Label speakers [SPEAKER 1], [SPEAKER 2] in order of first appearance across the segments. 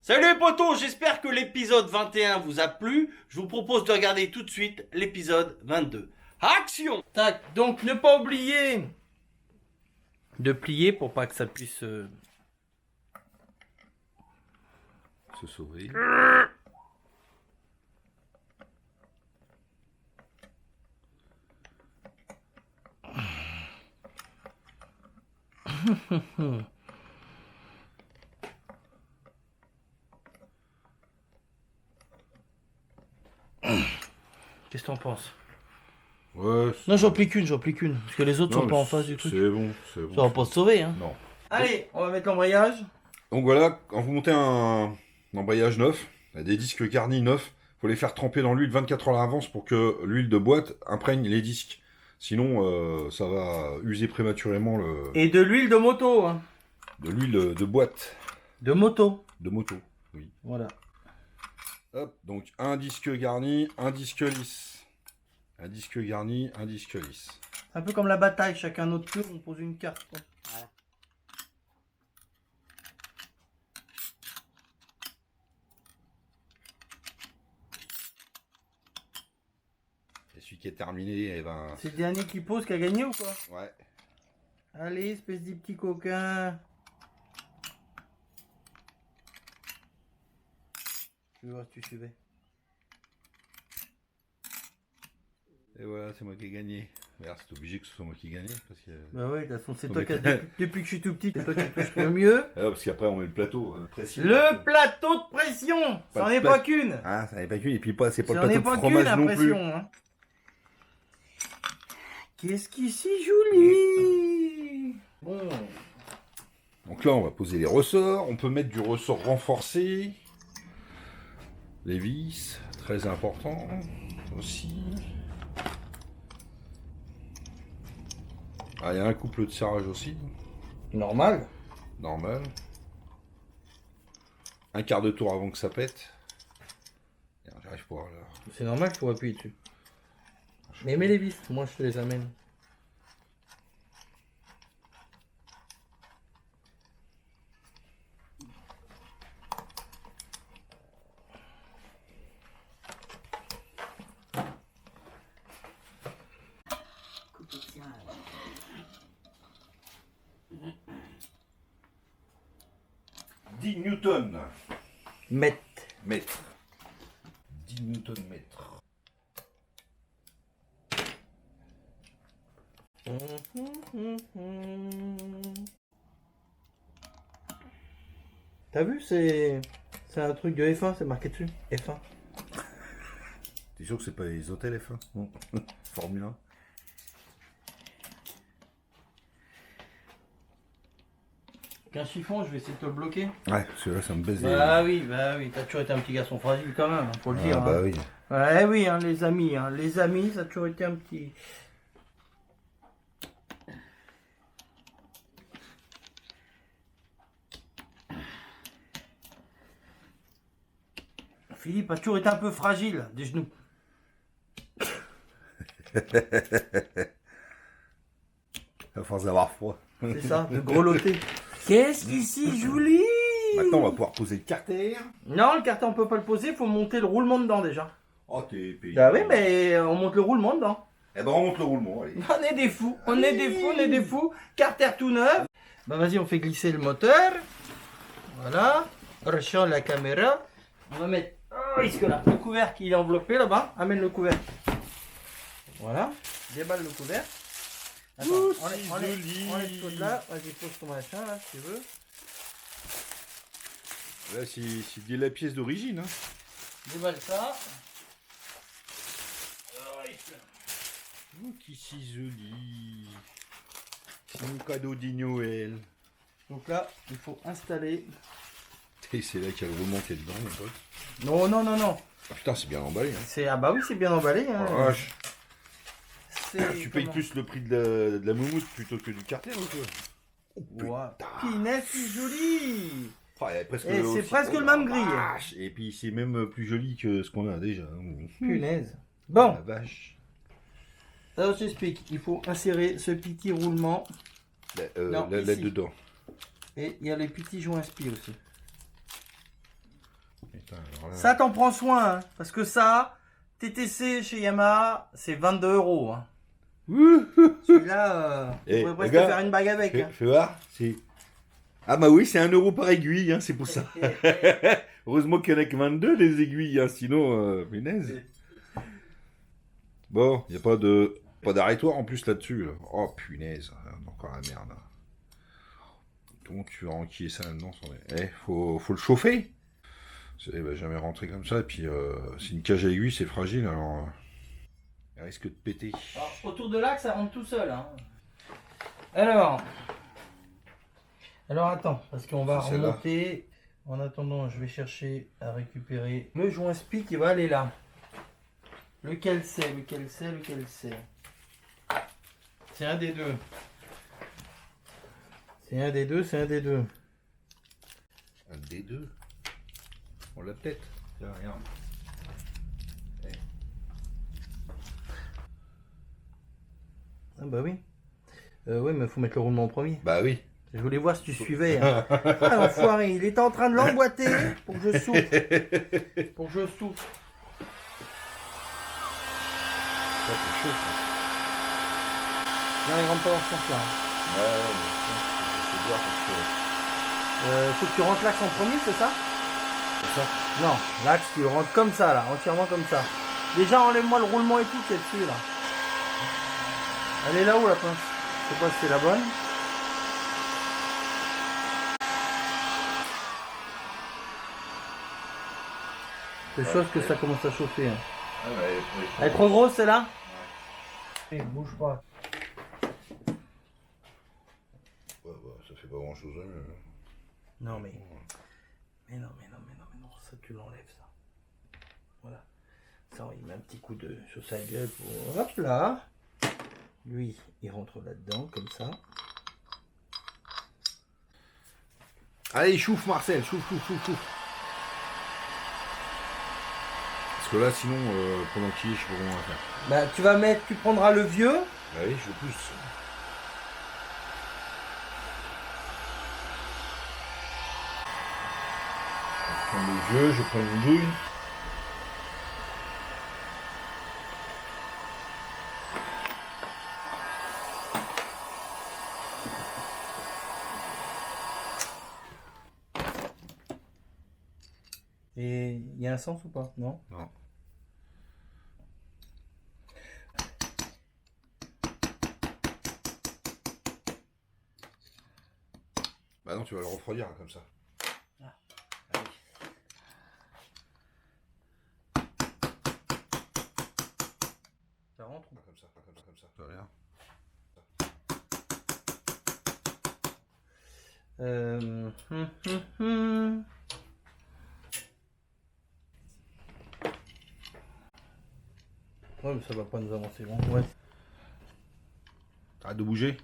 [SPEAKER 1] Salut les potos, j'espère que l'épisode 21 vous a plu. Je vous propose de regarder tout de suite l'épisode 22. Action! Tac, donc ne pas oublier de plier pour pas que ça puisse...
[SPEAKER 2] Se sauver.
[SPEAKER 1] Qu'est-ce que t'en penses?
[SPEAKER 2] Ouais.
[SPEAKER 1] Non, j'en plie qu'une, parce que les autres sont pas en face du truc.
[SPEAKER 2] C'est bon, c'est bon.
[SPEAKER 1] Ça va pas se sauver, hein.
[SPEAKER 2] Non.
[SPEAKER 1] Allez, on va mettre l'embrayage.
[SPEAKER 2] Donc voilà, quand vous montez un embrayage neuf, des disques garnis neufs, faut les faire tremper dans l'huile 24 heures à l'avance pour que l'huile de boîte imprègne les disques. Sinon, ça va user prématurément
[SPEAKER 1] Et de l'huile de moto, hein.
[SPEAKER 2] de l'huile de boîte
[SPEAKER 1] De moto.
[SPEAKER 2] de moto. Oui.
[SPEAKER 1] Voilà.
[SPEAKER 2] Hop, donc un disque garni, un disque lisse. Un disque garni, un disque lisse.
[SPEAKER 1] Un peu comme la bataille, chacun notre tour, on pose une carte. Quoi. Voilà.
[SPEAKER 2] Et celui qui est terminé, eh ben...
[SPEAKER 1] C'est le dernier qui pose qui a gagné ou quoi?
[SPEAKER 2] Ouais.
[SPEAKER 1] Allez, espèce de petit coquin. Je vais voir si tu suivais.
[SPEAKER 2] Et voilà, c'est moi qui ai gagné. D'ailleurs, c'est obligé que ce soit moi qui gagne. Parce que...
[SPEAKER 1] Bah ouais, de toute façon, c'est
[SPEAKER 2] Non,
[SPEAKER 1] toi
[SPEAKER 2] mais
[SPEAKER 1] qui as... Depuis que je suis tout petit, c'est toi qui touches le mieux.
[SPEAKER 2] Ah, parce qu'après, on met le plateau. Pression.
[SPEAKER 1] Le plateau de pression.
[SPEAKER 2] Pas
[SPEAKER 1] Ça
[SPEAKER 2] de
[SPEAKER 1] n'est
[SPEAKER 2] pla-
[SPEAKER 1] pas qu'une.
[SPEAKER 2] Ah, ça n'est pas qu'une. Et puis, pas, c'est pas
[SPEAKER 1] Ça
[SPEAKER 2] le
[SPEAKER 1] n'est
[SPEAKER 2] plateau de
[SPEAKER 1] pas qu'une
[SPEAKER 2] fromage
[SPEAKER 1] la
[SPEAKER 2] non plus.
[SPEAKER 1] pression. Hein. Qu'est-ce qu'ici, joli. Bon.
[SPEAKER 2] Donc là, on va poser les ressorts. On peut mettre du ressort renforcé. Les vis, très important aussi. Ah, il y a un couple de serrage aussi.
[SPEAKER 1] Normal.
[SPEAKER 2] Normal. Un quart de tour avant que ça pète. J'arrive pas à l'heure.
[SPEAKER 1] C'est normal qu'il faut appuyer dessus. Mais mets les vis, moi je te les amène.
[SPEAKER 2] Newton
[SPEAKER 1] Mètre.
[SPEAKER 2] mètre. 10 newton mètre.
[SPEAKER 1] T'as vu, c'est un truc de F1, c'est marqué dessus. F1.
[SPEAKER 2] T'es sûr que c'est pas les hôtels F1? Non. Formule 1.
[SPEAKER 1] Qu'un chiffon, je vais essayer de te le bloquer.
[SPEAKER 2] Ouais, parce que là, ça me baise les...
[SPEAKER 1] Bah oui, t'as toujours été un petit garçon fragile quand même, faut le dire.
[SPEAKER 2] Ah bah
[SPEAKER 1] hein.
[SPEAKER 2] oui.
[SPEAKER 1] Ouais, oui, hein, les amis, ça a toujours été un petit... Philippe a toujours été un peu fragile, des genoux.
[SPEAKER 2] À force d'avoir froid.
[SPEAKER 1] C'est ça, de grelotter. Qu'est-ce qu'ici, joli.
[SPEAKER 2] Maintenant, on va pouvoir poser le carter.
[SPEAKER 1] Non, le carton, on peut pas le poser, faut monter le roulement dedans déjà.
[SPEAKER 2] Oh, t'es payé.
[SPEAKER 1] Bah oui, mais on monte le roulement dedans.
[SPEAKER 2] Eh ben, on monte le roulement, allez.
[SPEAKER 1] On est des fous, on est des fous. Carter tout neuf. Bah vas-y, on fait glisser le moteur. Voilà. Recharge la caméra. On va mettre là, le couvercle, il est enveloppé là-bas. Amène le couvercle. Voilà. Déballe le couvercle. Attends,
[SPEAKER 2] Ouh,
[SPEAKER 1] enlève
[SPEAKER 2] joli.
[SPEAKER 1] tout de là. Vas-y, pose ton machin là, si tu veux.
[SPEAKER 2] Là, c'est de la pièce d'origine. Hein.
[SPEAKER 1] Déballe ça.
[SPEAKER 2] Oh, qui si joli. C'est mon cadeau de Noël.
[SPEAKER 1] Donc là, il faut installer.
[SPEAKER 2] Et c'est là qu'il y a le roulement qui est dedans, mon pote.
[SPEAKER 1] Non, non, non, non.
[SPEAKER 2] Ah, putain, c'est bien emballé. Hein.
[SPEAKER 1] C'est ah bah oui, c'est bien emballé. Hein.
[SPEAKER 2] Oh, vache.
[SPEAKER 1] C'est
[SPEAKER 2] Tu payes
[SPEAKER 1] comment
[SPEAKER 2] plus le prix de la moumoute plutôt que du carter ou quoi?
[SPEAKER 1] Ouah, Pinesse, c'est joli.
[SPEAKER 2] Ah, il y a presque
[SPEAKER 1] Et c'est
[SPEAKER 2] aussi-
[SPEAKER 1] presque
[SPEAKER 2] oh
[SPEAKER 1] le
[SPEAKER 2] la
[SPEAKER 1] même gris.
[SPEAKER 2] vache. Et puis c'est même plus joli que ce qu'on a déjà.
[SPEAKER 1] Punaise.
[SPEAKER 2] Oh,
[SPEAKER 1] Bon,
[SPEAKER 2] la vache.
[SPEAKER 1] alors je t'explique. Il faut insérer ce petit roulement. Non,
[SPEAKER 2] Là
[SPEAKER 1] ici.
[SPEAKER 2] dedans.
[SPEAKER 1] Et il y a les petits joints spi aussi.
[SPEAKER 2] Voilà.
[SPEAKER 1] Ça, t'en prends soin, hein, parce que ça, TTC chez Yamaha, c'est 22 €. Hein. Celui-là,
[SPEAKER 2] Eh,
[SPEAKER 1] on pourrait presque
[SPEAKER 2] regarde,
[SPEAKER 1] faire une bague avec. Hein.
[SPEAKER 2] Fais voir. Ah bah oui, c'est 1 € par aiguille, hein, c'est pour ça. Heureusement qu'il n'y en a que 22 des aiguilles, hein, sinon, punaise. Bon, il n'y a pas d'arrêtoir en plus là-dessus. Là. Oh punaise, encore la merde. Comment tu vas enquiller ça là-dedans faut le chauffer. Il va jamais rentrer comme ça. Et puis, c'est une cage à aiguille, c'est fragile, alors elle risque de péter.
[SPEAKER 1] Alors, autour de l'axe, ça rentre tout seul. Hein. Alors attends, parce qu'on va remonter. En attendant, je vais chercher à récupérer le joint spi qui va aller là. Lequel c'est? C'est un des deux. C'est un des deux.
[SPEAKER 2] Un des deux. On l'a peut-être. Tiens, regarde.
[SPEAKER 1] Ah bah oui. Oui, mais faut mettre le roulement en premier.
[SPEAKER 2] Bah oui.
[SPEAKER 1] Je voulais voir si tu suivais. Hein. Ah, l'enfoiré, il était en train de l'emboîter pour que je souffle. Non, il rentre pas dans ce sens-là. Faut que tu rentres l'axe en premier, c'est ça?
[SPEAKER 2] C'est ça.
[SPEAKER 1] Non, l'axe, tu le rentres comme ça, là, entièrement comme ça. Déjà, enlève-moi le roulement et tout qui est dessus, là. Elle est là où, la pince? Je sais pas si c'est la bonne. C'est chose que ça commence à chauffer. Hein.
[SPEAKER 2] Ah ouais,
[SPEAKER 1] Elle est trop grosse, celle-là? Ouais. Bouge pas.
[SPEAKER 2] Ouais, ça fait pas grand chose.
[SPEAKER 1] Non, mais non, ça tu l'enlèves, ça. Voilà. Ça, il met un petit coup de sur sa gueule pour. Hop là. Lui, il rentre là-dedans, comme ça.
[SPEAKER 2] Allez, chauffe Marcel, chauffe. Parce que là, sinon, pendant qu'il est, je sais pas comment on va faire.
[SPEAKER 1] Bah, tu prendras le vieux.
[SPEAKER 2] Allez, je pousse. Je prends le vieux, je prends une douille.
[SPEAKER 1] Et il y a un sens ou pas? Non?
[SPEAKER 2] Non. Bah non, tu vas le refroidir comme ça.
[SPEAKER 1] Ah, allez. Ça rentre ou pas?
[SPEAKER 2] Comme ça. Ça va bien.
[SPEAKER 1] Ouais, mais ça va pas nous avancer long. Ouais.
[SPEAKER 2] Arrête de bouger.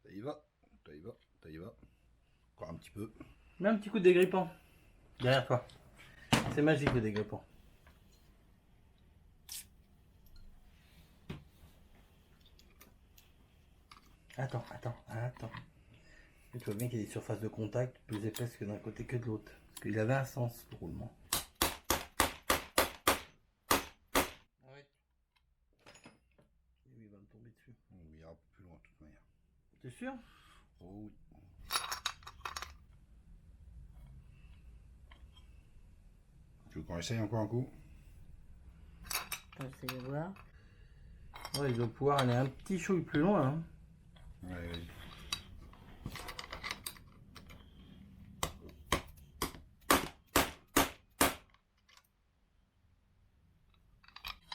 [SPEAKER 2] Ça y va. Encore un petit peu.
[SPEAKER 1] Mets un petit coup de dégrippant. Derrière toi. C'est magique le dégrippant. Attends. Tu vois bien qu'il y a des surfaces de contact plus épaisses que d'un côté que de l'autre. Parce qu'il avait un sens, le roulement. Ah oui. Et lui, il va me tomber dessus.
[SPEAKER 2] On ira un peu plus loin de toute manière.
[SPEAKER 1] T'es sûr?
[SPEAKER 2] Oh oui. Tu veux qu'on essaye encore un coup?
[SPEAKER 1] On va essayer de voir. Ouais, il doit pouvoir aller un petit chouille plus loin. Hein.
[SPEAKER 2] Ouais, vas-y.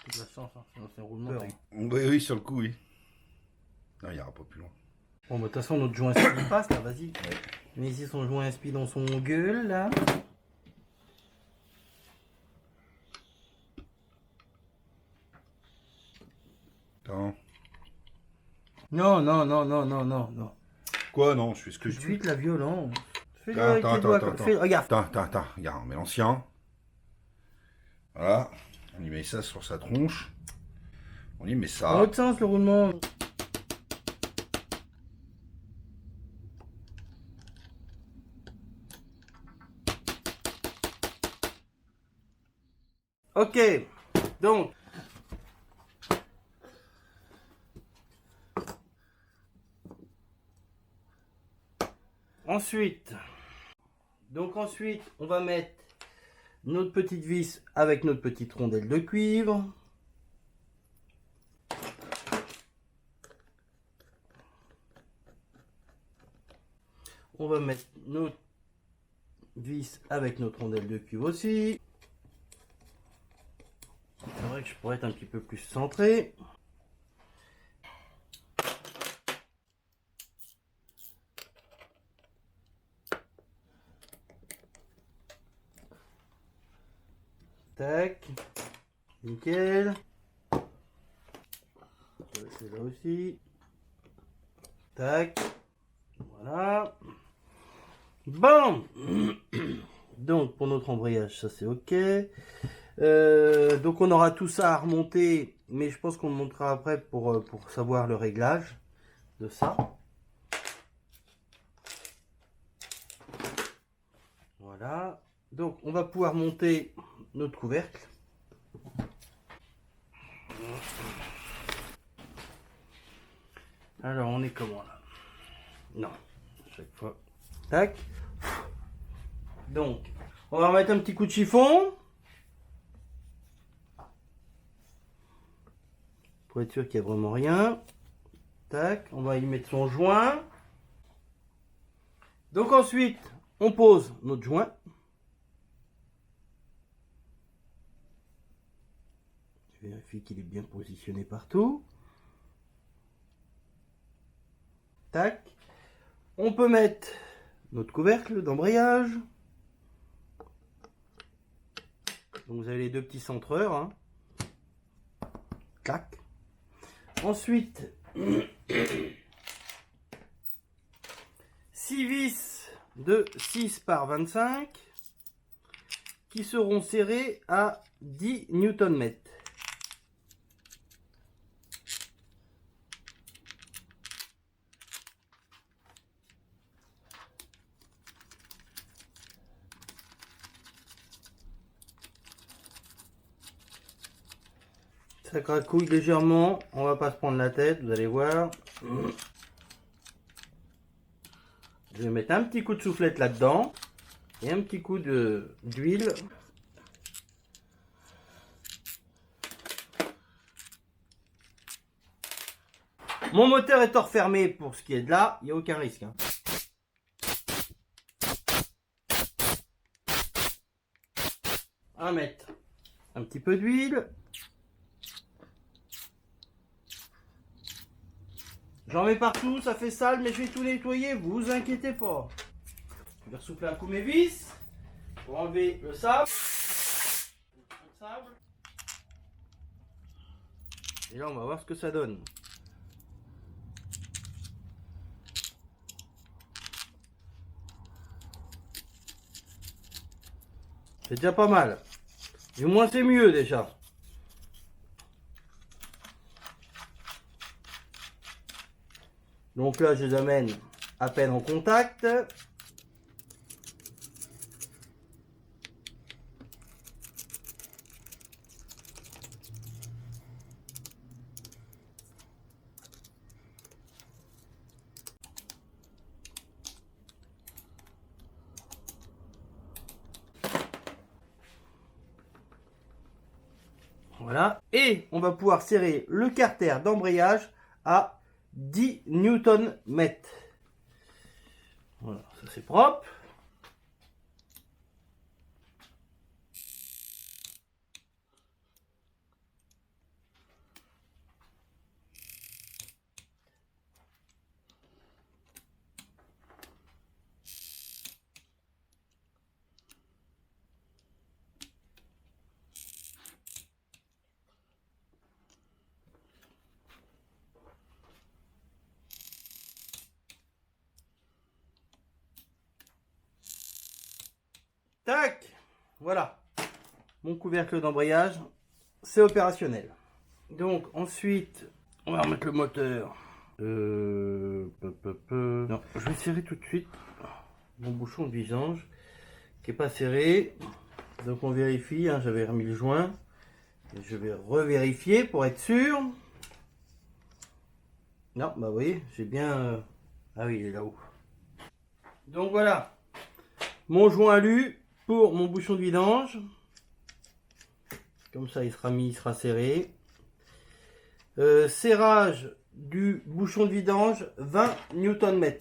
[SPEAKER 1] C'est de la chance, hein. Sinon c'est un roulement.
[SPEAKER 2] Oui, sur le coup, oui. Non, il ira pas plus loin.
[SPEAKER 1] Bon, bah, de toute façon, notre joint spi il passe là, vas-y. Ouais. Mais ici, son joint spi dans son gueule là.
[SPEAKER 2] Attends.
[SPEAKER 1] Non.
[SPEAKER 2] Quoi, non, je fais ce que
[SPEAKER 1] Tout
[SPEAKER 2] je
[SPEAKER 1] de
[SPEAKER 2] veux.
[SPEAKER 1] suite, la violence. Fais-le
[SPEAKER 2] Attends,
[SPEAKER 1] avec tes doigts.
[SPEAKER 2] attends.
[SPEAKER 1] Regarde.
[SPEAKER 2] Attends, regarde, on met l'ancien. Voilà, on y met ça sur sa tronche. On y met
[SPEAKER 1] Dans
[SPEAKER 2] ça.
[SPEAKER 1] l'autre sens, le roulement. Ok, donc ensuite, on va mettre notre petite vis avec notre petite rondelle de cuivre. On va mettre notre vis avec notre rondelle de cuivre aussi. C'est vrai que je pourrais être un petit peu plus centré. Tac. Nickel. C'est là aussi. Tac. Voilà. Bon. Donc pour notre embrayage, ça c'est ok. Donc on aura tout ça à remonter, mais je pense qu'on le montrera après pour savoir le réglage de ça. Voilà. Donc on va pouvoir monter notre couvercle. Alors on est comment là? Non, chaque fois. Tac. Donc on va remettre un petit coup de chiffon. Pour être sûr qu'il n'y a vraiment rien. Tac, on va y mettre son joint. Donc ensuite, on pose notre joint. Je vérifie qu'il est bien positionné partout. Tac. On peut mettre notre couvercle d'embrayage. Donc vous avez les deux petits centreurs. Hein. Clac. Ensuite, 6 vis de 6 par 25 qui seront serrées à 10 Nm. Ça cracouille légèrement, on va pas se prendre la tête, vous allez voir. Je vais mettre un petit coup de soufflette là-dedans et un petit coup d'huile. Mon moteur est hors fermé pour ce qui est de là, il n'y a aucun risque. Hein. On va mettre un petit peu d'huile. J'en mets partout, ça fait sale, mais je vais tout nettoyer, vous inquiétez pas. Je vais ressouffler un coup mes vis pour enlever le sable. Et là, on va voir ce que ça donne. C'est déjà pas mal. Du moins, c'est mieux déjà. Donc là, je les amène à peine en contact. Voilà. Et on va pouvoir serrer le carter d'embrayage à 10 Nm. Voilà, ça c'est propre. Tac, voilà, mon couvercle d'embrayage, c'est opérationnel. Donc ensuite, on va remettre le moteur. Non, je vais serrer tout de suite mon bouchon de vidange qui est pas serré. Donc on vérifie, hein, j'avais remis le joint. Et je vais revérifier pour être sûr. Non, bah vous voyez, j'ai bien... Ah oui, il est là-haut. Donc voilà, mon joint alu pour mon bouchon de vidange. Comme ça, il sera mis, il sera serré. Serrage du bouchon de vidange, 20 Nm.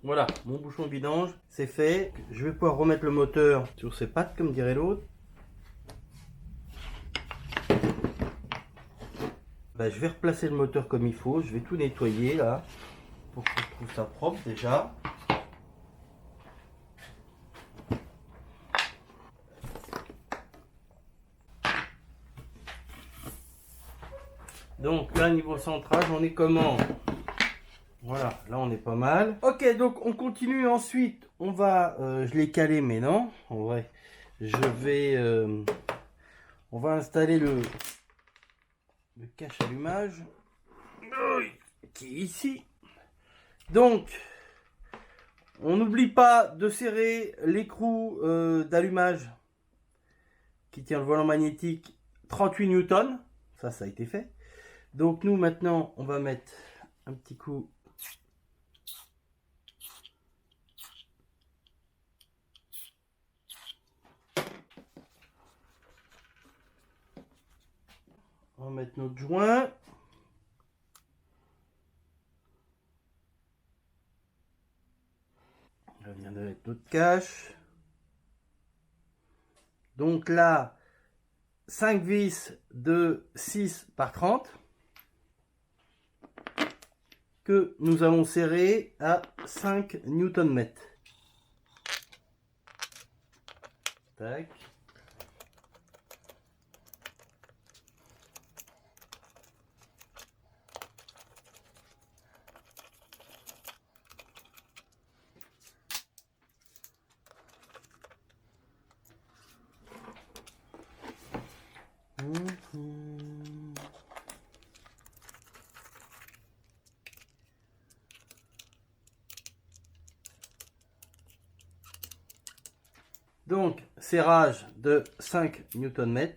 [SPEAKER 1] Voilà, mon bouchon de vidange, c'est fait. Je vais pouvoir remettre le moteur sur ses pattes, comme dirait l'autre. Ben, je vais replacer le moteur comme il faut. Je vais tout nettoyer là, pour que je trouve ça propre déjà. Donc là, niveau centrage, on est comment? Voilà, là on est pas mal. Ok, donc on continue ensuite. On va, je l'ai calé, mais non, en vrai, je vais, on va installer le cache allumage qui est ici. Donc, on n'oublie pas de serrer l'écrou d'allumage qui tient le volant magnétique, 38 Newton. Ça a été fait. Donc nous maintenant, on va mettre un petit coup. On va mettre notre joint. On vient de mettre notre cache. Donc là, 5 vis de 6 par 30 que nous allons serrer à 5 Nm. Tac. Donc, serrage de 5 Nm.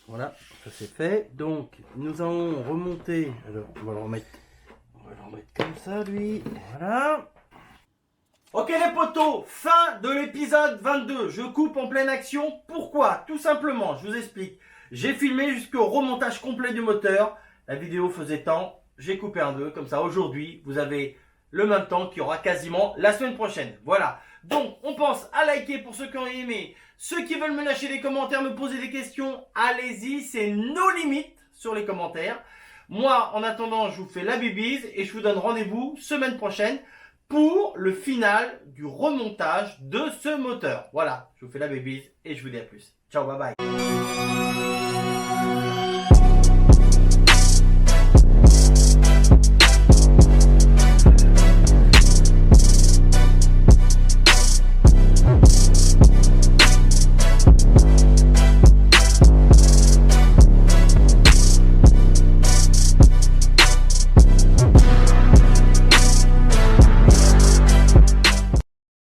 [SPEAKER 1] Voilà, ça c'est fait. Donc, nous allons remonter. Alors, on va le remettre comme ça, lui. Voilà. Ok les potos, fin de l'épisode 22. Je coupe en pleine action. Pourquoi? Tout simplement, je vous explique. J'ai filmé jusqu'au remontage complet du moteur. La vidéo faisait temps. J'ai coupé en deux. Comme ça, aujourd'hui, vous avez le même temps qu'il y aura quasiment la semaine prochaine. Voilà. Donc, on pense à liker pour ceux qui ont aimé. Ceux qui veulent me lâcher des commentaires, me poser des questions, allez-y. C'est nos limites sur les commentaires. Moi, en attendant, je vous fais la bibise et je vous donne rendez-vous semaine prochaine pour le final du remontage de ce moteur. Voilà, je vous fais la bébise et je vous dis à plus. Ciao, bye bye.